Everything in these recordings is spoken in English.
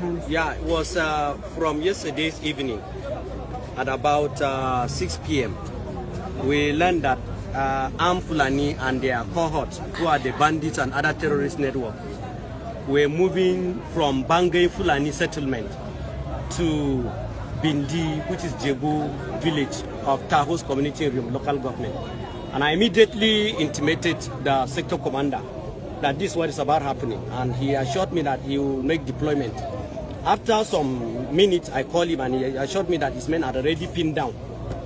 happens? Yeah, it was from yesterday's evening at about 6 p.m. We learned that Armed Fulani and their cohorts, who are the bandits and other terrorist networks, were moving from Bangay Fulani settlement to Bindi, which is Jebu village of Tahos community area local government. And I immediately intimated the sector commander that this is what is about happening, and he assured me that he will make deployment. After some minutes, I called him and he assured me that his men are already pinned down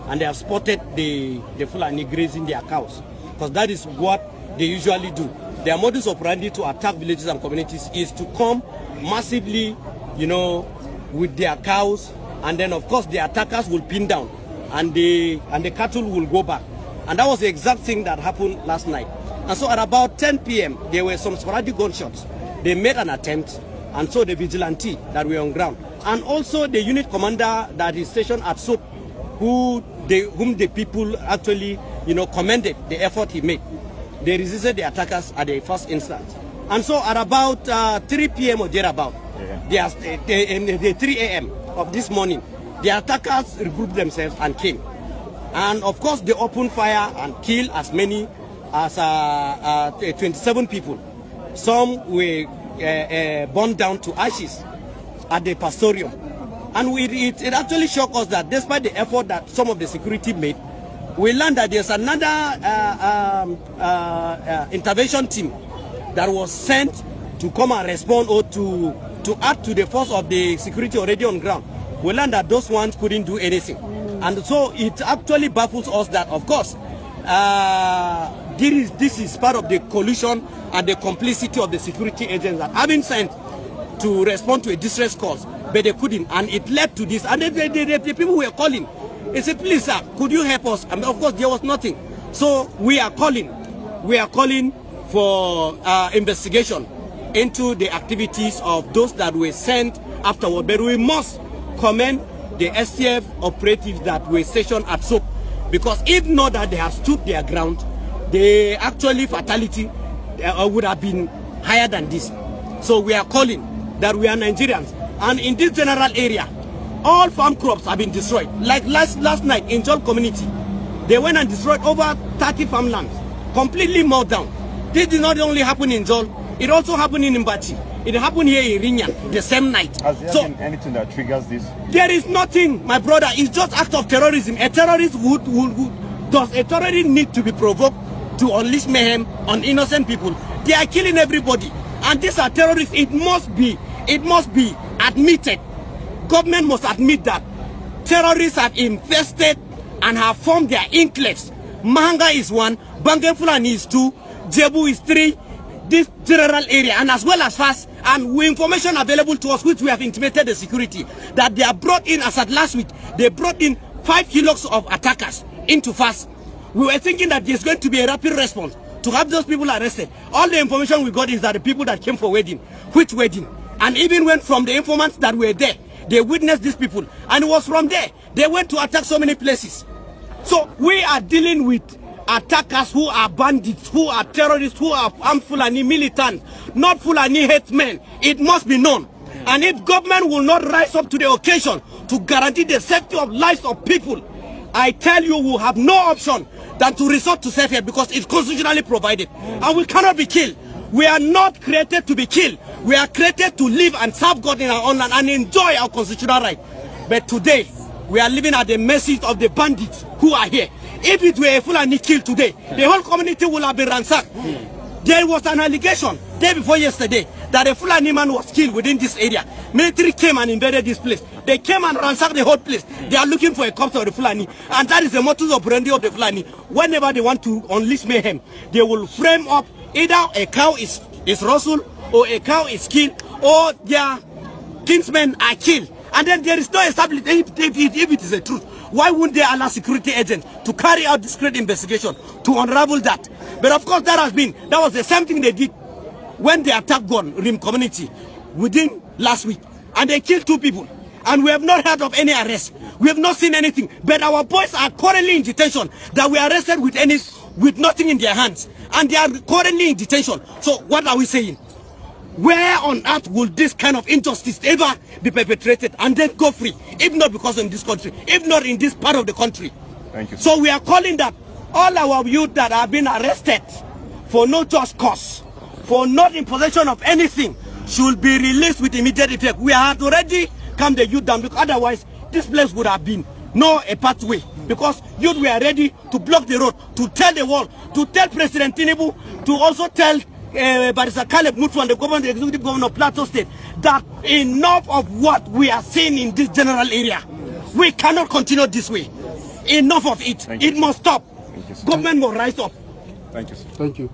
and they have spotted the Fulani grazing their cows, because that is what they usually do. Their modus operandi to attack villages and communities is to come massively, with their cows, and then of course the attackers will pin down and the cattle will go back. And that was the exact thing that happened last night. And so at about 10 p.m., there were some sporadic gunshots. They made an attempt, and so the vigilante that were on ground, and also the unit commander that is stationed at Soap, whom the people actually, commended the effort he made. They resisted the attackers at the first instance. And so at about 3 p.m. or thereabout, the 3 a.m. of this morning, the attackers regrouped themselves and came. And of course, they opened fire and killed as many as 27 people. Some were burned down to ashes at the pastorium. And it actually shocked us that despite the effort that some of the security made, we learned that there's another intervention team that was sent to come and respond or to add to the force of the security already on ground. We learned that those ones couldn't do anything. And so it actually baffles us that, of course, this is part of the collusion and the complicity of the security agents that have been sent to respond to a distress call, but they couldn't, and it led to this. And the people who were calling, they said, please sir, could you help us? And of course there was nothing. So we are calling for investigation into the activities of those that were sent afterward. But we must commend the STF operatives that were stationed at Soap, because if not that they have stood their ground, the actually fatality would have been higher than this. So we are calling that we are Nigerians, and in this general area, all farm crops have been destroyed. Like last night in Jol community, they went and destroyed over 30 farmlands, completely mowed down. This did not only happen in Jol, it also happened in Mbachi. It happened here in Rinya the same night. Has there been anything that triggers this? There is nothing, my brother. It's just act of terrorism. A terrorist does a terrorist need to be provoked to unleash mayhem on innocent people? They are killing everybody, and these are terrorists. It must be admitted. Government must admit that terrorists have infested and have formed their enclaves. Mahanga is 1, Bangay Fulani is 2, Jebu is 3. This general area, and as well as fast, and with information available to us, which we have intimated the security, that they are brought in, as at last week, they brought in 5 kilos of attackers into fast. We were thinking that there's going to be a rapid response to have those people arrested. All the information we got is that the people that came for wedding, which wedding, and even went from the informants that were there, they witnessed these people, and it was from there they went to attack so many places. So we are dealing with attackers who are bandits, who are terrorists, who are armed Fulani militants, not Fulani hate men. It must be known. And if government will not rise up to the occasion to guarantee the safety of lives of people, I tell you, we have no option than to resort to safety, because it's constitutionally provided. And we cannot be killed. We are not created to be killed. We are created to live and serve God in our own land and enjoy our constitutional right. But today, we are living at the mercy of the bandits who are here. If it were a Fulani killed today, the whole community would have been ransacked. There was an allegation day before yesterday that a Fulani man was killed within this area. Military came and invaded this place. They came and ransacked the whole place. They are looking for a corpse of the Fulani, and that is the modus operandi of the Fulani. Whenever they want to unleash mayhem, they will frame up either a cow is rustled, or a cow is killed, or their kinsmen are killed. And then there is no establishment. If it is the truth, why wouldn't they allow security agents to carry out discreet investigation to unravel that? But of course, that was the same thing they did when they attacked Gon Rim community within last week, and they killed 2 people. And we have not heard of any arrest. We have not seen anything. But our boys are currently in detention that we arrested with nothing in their hands, and they are currently in detention. So what are we saying? Where on earth will this kind of injustice ever be perpetrated and then go free? If not because in this country, if not in this part of the country. Thank you, sir. So we are calling that all our youth that have been arrested for no just cause, for not in possession of anything, should be released with immediate effect. We have already calmed the youth down, because otherwise this place would have been a pathway. Because youth were ready to block the road, to tell the world, to tell President Tinubu, to also tell Barrister Caleb Mutfwang, the executive governor of Plateau State, that enough of what we are seeing in this general area. We cannot continue this way. Enough of it. It must stop. Thank you, sir. Government will rise up. Thank you, sir. Thank you.